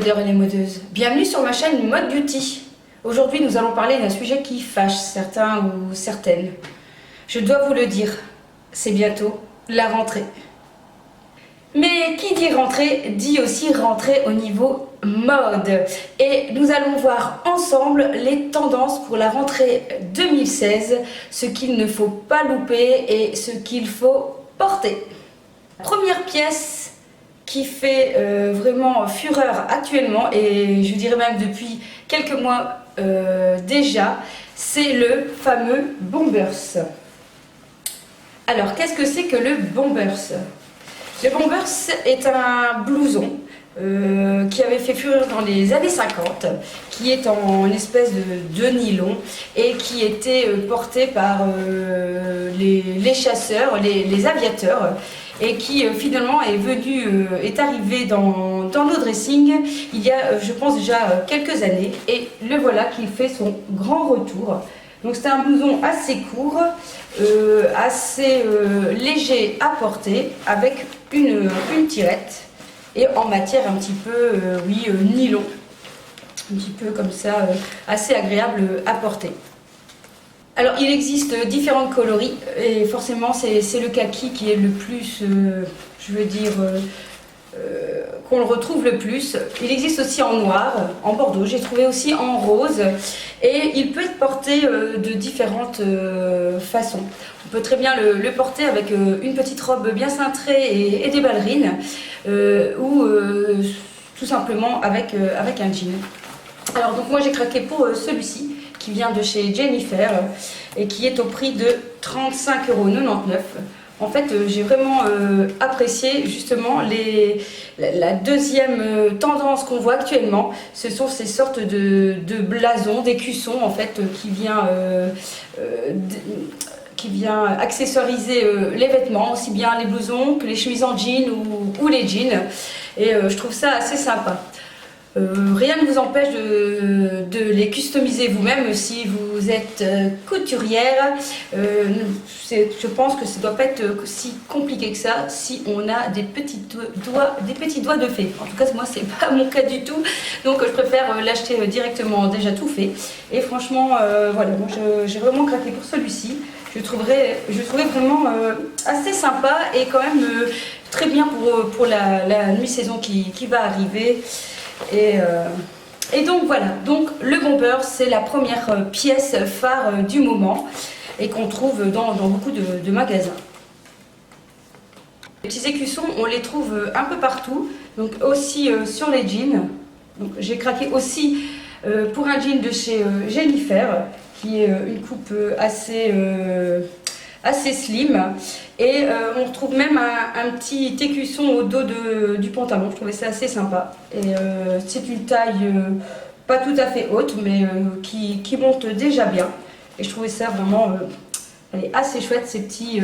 modeurs et les modeuses, bienvenue sur ma chaîne Mode Beauty. Aujourd'hui nous allons parler d'un sujet qui fâche certains ou certaines. Je dois vous le dire, c'est bientôt la rentrée. Mais qui dit rentrée dit aussi rentrée au niveau mode. Et nous allons voir ensemble les tendances pour la rentrée 2016, ce qu'il ne faut pas louper et ce qu'il faut porter. Première pièce qui fait vraiment fureur actuellement, et je dirais même depuis quelques mois déjà, c'est le fameux Bombers. Alors qu'est-ce que c'est que le Bombers? Le Bombers est un blouson qui avait fait fureur dans les années 50, qui est en espèce de nylon et qui était porté par les chasseurs, les aviateurs, et qui finalement est arrivé dans nos dressings il y a je pense déjà quelques années, et le voilà qui fait son grand retour. Donc c'est un blouson assez court, assez léger à porter, avec une tirette et en matière un petit peu nylon, un petit peu comme ça, assez agréable à porter. Alors il existe différents coloris et forcément c'est le kaki qui est le plus, qu'on le retrouve le plus. Il existe aussi en noir, en bordeaux, j'ai trouvé aussi en rose, et il peut être porté de différentes façons. On peut très bien le porter avec une petite robe bien cintrée et des ballerines, ou tout simplement avec un jean. Alors donc moi j'ai craqué pour celui-ci qui vient de chez Jennifer et qui est au prix de 35,99 €. En fait, j'ai vraiment apprécié justement la deuxième tendance qu'on voit actuellement. Ce sont ces sortes de blasons, d'écussons en fait, qui vient accessoiriser les vêtements, aussi bien les blousons que les chemises en jean ou les jeans. Et je trouve ça assez sympa. Rien ne vous empêche de les customiser vous-même si vous êtes couturière. Je pense que ça ne doit pas être si compliqué que ça si on a des petits doigts de fée. En tout cas, moi, c'est pas mon cas du tout. Donc, je préfère l'acheter directement déjà tout fait. Et franchement, voilà, moi, j'ai vraiment craqué pour celui-ci. Je trouvais vraiment assez sympa et quand même très bien pour la mi-saison qui va arriver. Et donc voilà, donc le Bomber, c'est la première pièce phare du moment et qu'on trouve dans beaucoup de magasins. Les petits écussons, on les trouve un peu partout, donc aussi sur les jeans. Donc j'ai craqué aussi pour un jean de chez Jennifer, qui est une coupe assez slim, et on retrouve même un petit écusson au dos du pantalon. Je trouvais ça assez sympa, et c'est une taille pas tout à fait haute, mais qui monte déjà bien, et je trouvais ça vraiment assez chouette, ces petits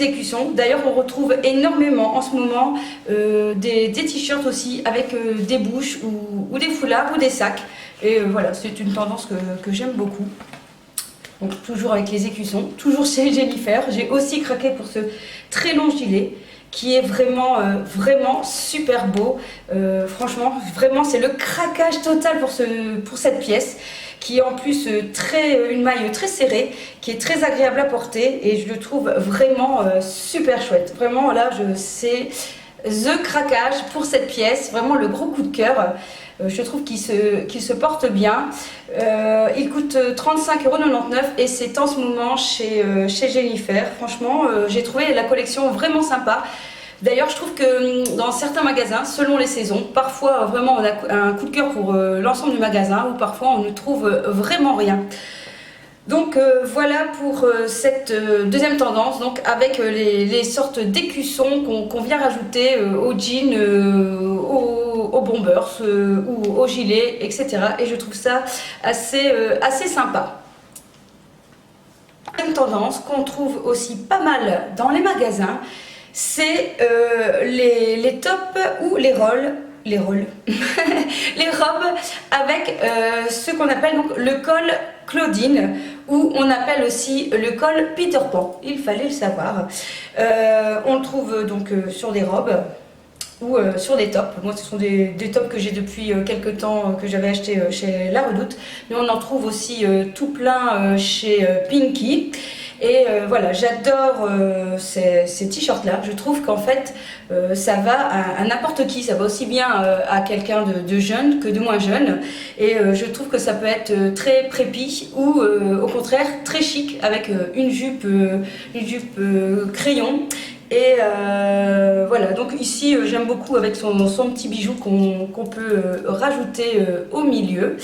écussons. D'ailleurs on retrouve énormément en ce moment des t-shirts aussi avec des bouches ou des foulards ou des sacs, et voilà, c'est une tendance que j'aime beaucoup. Donc toujours avec les écussons, toujours chez Jennifer. J'ai aussi craqué pour ce très long gilet qui est vraiment super beau. Franchement, vraiment c'est le craquage total pour cette pièce, qui est en plus une maille très serrée, qui est très agréable à porter, et je le trouve vraiment super chouette. Vraiment là, c'est the craquage pour cette pièce, vraiment le gros coup de cœur. Je trouve qu'il se porte bien. Il coûte 35,99 € et c'est en ce moment chez Jennifer. Franchement, j'ai trouvé la collection vraiment sympa. D'ailleurs, je trouve que dans certains magasins, selon les saisons, parfois vraiment on a un coup de cœur pour l'ensemble du magasin, ou parfois on ne trouve vraiment rien. Donc voilà pour cette deuxième tendance, donc avec les sortes d'écussons qu'on vient rajouter aux jeans, aux bombers ou aux gilets, etc. Et je trouve ça assez sympa. Une tendance qu'on trouve aussi pas mal dans les magasins, c'est les tops ou les rolls. Les robes avec ce qu'on appelle donc le col Claudine, ou on appelle aussi le col Peter Pan, il fallait le savoir. On le trouve donc sur des robes ou sur des tops. Moi, ce sont des tops que j'ai depuis quelques temps, que j'avais acheté chez La Redoute, mais on en trouve aussi tout plein chez Pinky. Et voilà, j'adore ces t-shirts-là. Je trouve qu'en fait, ça va à n'importe qui. Ça va aussi bien à quelqu'un de jeune que de moins jeune. Et je trouve que ça peut être très prépi ou au contraire très chic avec une jupe crayon. Et voilà, donc ici j'aime beaucoup avec son petit bijou qu'on peut rajouter au milieu.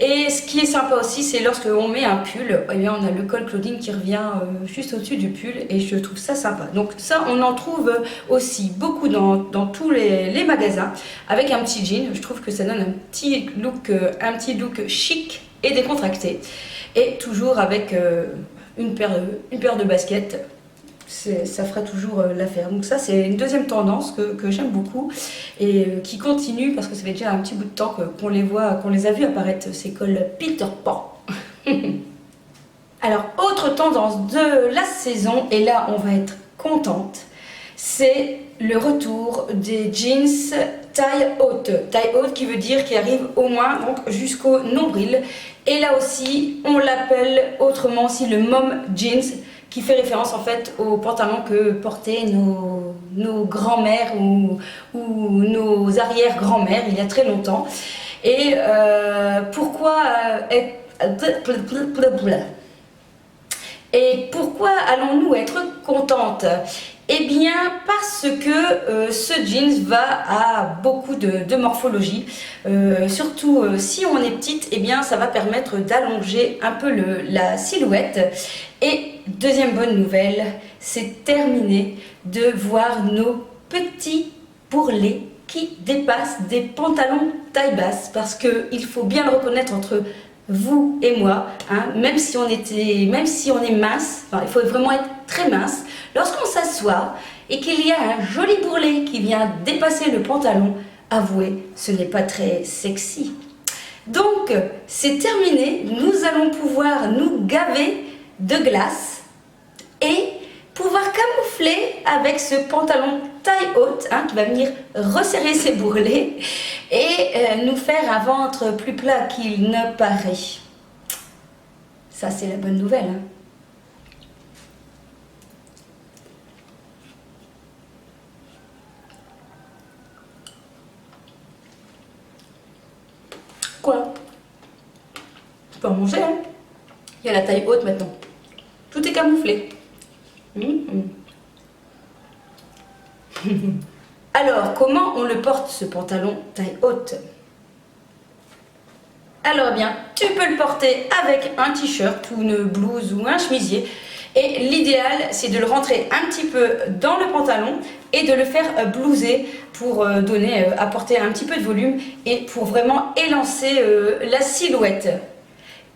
Et ce qui est sympa aussi, c'est lorsque on met un pull, eh bien on a le col Claudine qui revient juste au-dessus du pull et je trouve ça sympa. Donc ça, on en trouve aussi beaucoup dans tous les magasins avec un petit jean. Je trouve que ça donne un petit look chic et décontracté. Et toujours avec une paire de baskets. Ça fera toujours l'affaire. Donc ça, c'est une deuxième tendance que j'aime beaucoup et qui continue parce que ça fait déjà un petit bout de temps qu'on les a vus apparaître, ces cols Peter Pan. Alors, autre tendance de la saison, et là on va être contente, c'est le retour des jeans taille haute. Taille haute qui veut dire qui arrive au moins donc jusqu'au nombril. Et là aussi, on l'appelle autrement aussi le mom jeans, qui fait référence en fait aux pantalons que portaient nos grands-mères ou nos arrière-grands-mères il y a très longtemps. Et pourquoi allons-nous être contentes? Eh bien parce que ce jeans va à beaucoup de morphologie, surtout si on est petite, eh bien ça va permettre d'allonger un peu la silhouette. Et deuxième bonne nouvelle, c'est terminé de voir nos petits bourrelets qui dépassent des pantalons taille basse, parce qu'il faut bien le reconnaître entre vous et moi, hein, même si on est mince, enfin, il faut vraiment être très mince, lorsqu'on s'assoit et qu'il y a un joli bourrelet qui vient dépasser le pantalon, avouez, ce n'est pas très sexy. Donc, c'est terminé, nous allons pouvoir nous gaver de glace et pouvoir camoufler avec ce pantalon taille haute, hein, qui va venir resserrer ses bourrelets et nous faire un ventre plus plat qu'il ne paraît. Ça, c'est la bonne nouvelle. Hein. Quoi? Tu peux en manger, hein? Il y a la taille haute maintenant. Tout est camouflé. Alors, comment on le porte ce pantalon taille haute? Alors eh bien, tu peux le porter avec un t-shirt ou une blouse ou un chemisier. Et l'idéal, c'est de le rentrer un petit peu dans le pantalon et de le faire blouser pour apporter un petit peu de volume et pour vraiment élancer la silhouette.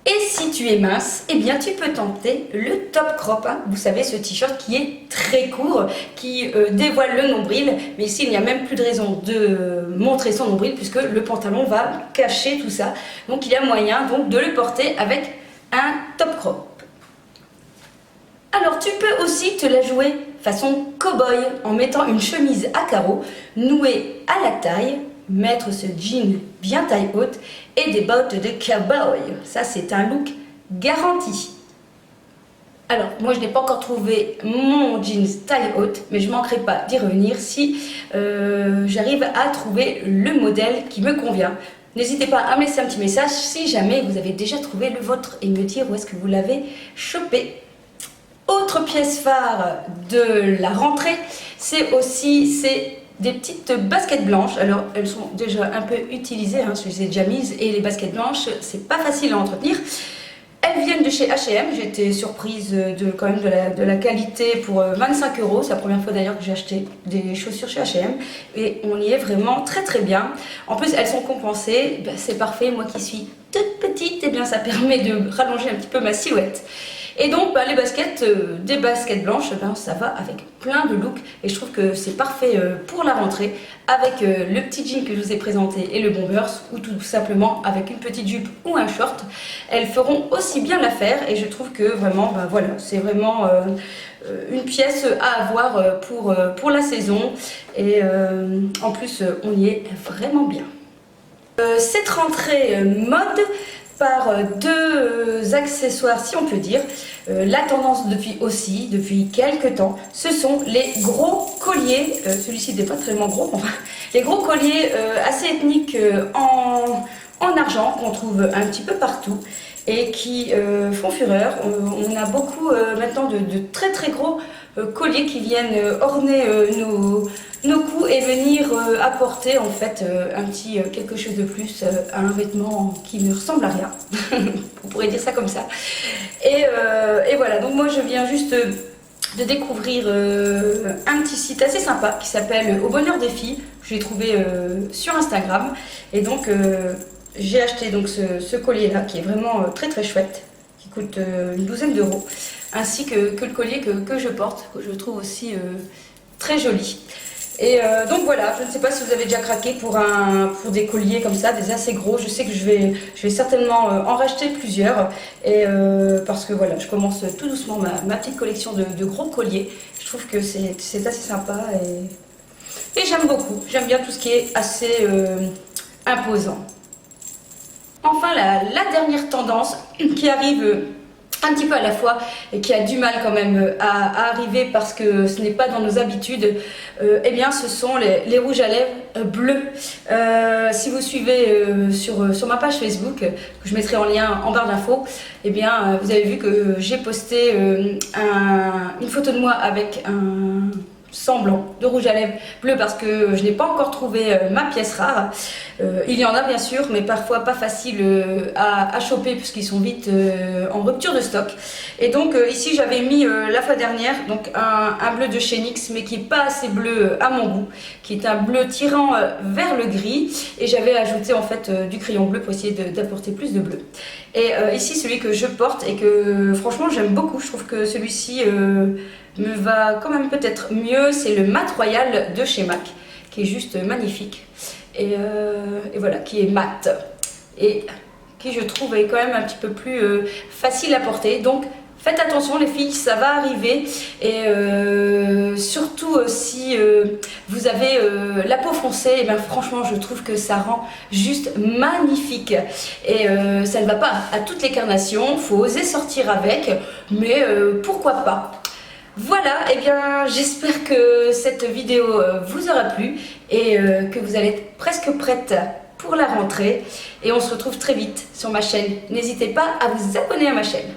Et si tu es mince, eh bien tu peux tenter le top crop. Hein. Vous savez, ce t-shirt qui est très court, qui dévoile le nombril. Mais ici, il n'y a même plus de raison de montrer son nombril puisque le pantalon va cacher tout ça. Donc il y a moyen donc, de le porter avec un top crop. Alors tu peux aussi te la jouer façon cow-boy en mettant une chemise à carreaux nouée à la taille, mettre ce jean bien taille haute et des bottes de cowboy. Ça, c'est un look garanti. Alors, moi, je n'ai pas encore trouvé mon jeans taille haute, mais je ne manquerai pas d'y revenir si j'arrive à trouver le modèle qui me convient. N'hésitez pas à me laisser un petit message si jamais vous avez déjà trouvé le vôtre et me dire où est-ce que vous l'avez chopé. Autre pièce phare de la rentrée, c'est des petites baskets blanches. Alors elles sont déjà un peu utilisées, hein, je les ai déjà mises, et les baskets blanches, c'est pas facile à entretenir. Elles viennent de chez H&M, j'étais surprise quand même de la qualité pour 25 €. C'est la première fois d'ailleurs que j'ai acheté des chaussures chez H&M et on y est vraiment très très bien. En plus elles sont compensées, ben, c'est parfait, moi qui suis toute petite, et bien ça permet de rallonger un petit peu ma silhouette. Et donc bah, les baskets, des baskets blanches, ben, ça va avec plein de looks et je trouve que c'est parfait pour la rentrée avec le petit jean que je vous ai présenté et le Bombers ou tout simplement avec une petite jupe ou un short. Elles feront aussi bien l'affaire et je trouve que vraiment, ben, voilà, c'est vraiment une pièce à avoir pour la saison et en plus on y est vraiment bien. Cette rentrée mode par deux accessoires si on peut dire. La tendance depuis quelques temps, ce sont les gros colliers, celui-ci n'est pas tellement gros, enfin, les gros colliers assez ethniques en argent qu'on trouve un petit peu partout et qui font fureur. On a beaucoup maintenant de très très gros colliers qui viennent orner nos cous et venir apporter en fait un petit quelque chose de plus à un vêtement qui ne ressemble à rien. On pourrait dire ça comme ça. Et voilà, donc moi je viens juste de découvrir un petit site assez sympa qui s'appelle Au Bonheur des Filles. Je l'ai trouvé sur Instagram et donc j'ai acheté donc ce collier là qui est vraiment très très chouette, qui coûte une douzaine d'euros, ainsi que le collier que je porte, que je trouve aussi très joli. Et donc voilà, je ne sais pas si vous avez déjà craqué pour des colliers comme ça, des assez gros. Je sais que je vais certainement en racheter plusieurs. Et parce que voilà, je commence tout doucement ma petite collection de gros colliers. Je trouve que c'est assez sympa et j'aime beaucoup. J'aime bien tout ce qui est assez imposant. Enfin, la dernière tendance qui arrive un petit peu à la fois et qui a du mal quand même à arriver parce que ce n'est pas dans nos habitudes, eh bien ce sont les rouges à lèvres bleus. Si vous suivez sur ma page Facebook, que je mettrai en lien en barre d'infos, eh bien vous avez vu que j'ai posté une photo de moi avec un semblant de rouge à lèvres bleu parce que je n'ai pas encore trouvé ma pièce rare. Il y en a bien sûr, mais parfois pas facile à choper puisqu'ils sont vite en rupture de stock. Et donc ici j'avais mis la fois dernière donc un bleu de chez NYX, mais qui n'est pas assez bleu à mon goût, qui est un bleu tirant vers le gris, et j'avais ajouté en fait du crayon bleu pour essayer d'apporter plus de bleu. Et ici celui que je porte et que franchement j'aime beaucoup, je trouve que celui-ci me va quand même peut-être mieux, c'est le Mat Royal de chez MAC, qui est juste magnifique et voilà, qui est mat et qui je trouve est quand même un petit peu plus facile à porter. Donc faites attention les filles, ça va arriver, et surtout si vous avez la peau foncée, et bien franchement je trouve que ça rend juste magnifique. Et ça ne va pas à toutes les carnations, faut oser sortir avec, mais pourquoi pas. Voilà, et bien j'espère que cette vidéo vous aura plu et que vous allez être presque prête pour la rentrée. Et on se retrouve très vite sur ma chaîne. N'hésitez pas à vous abonner à ma chaîne.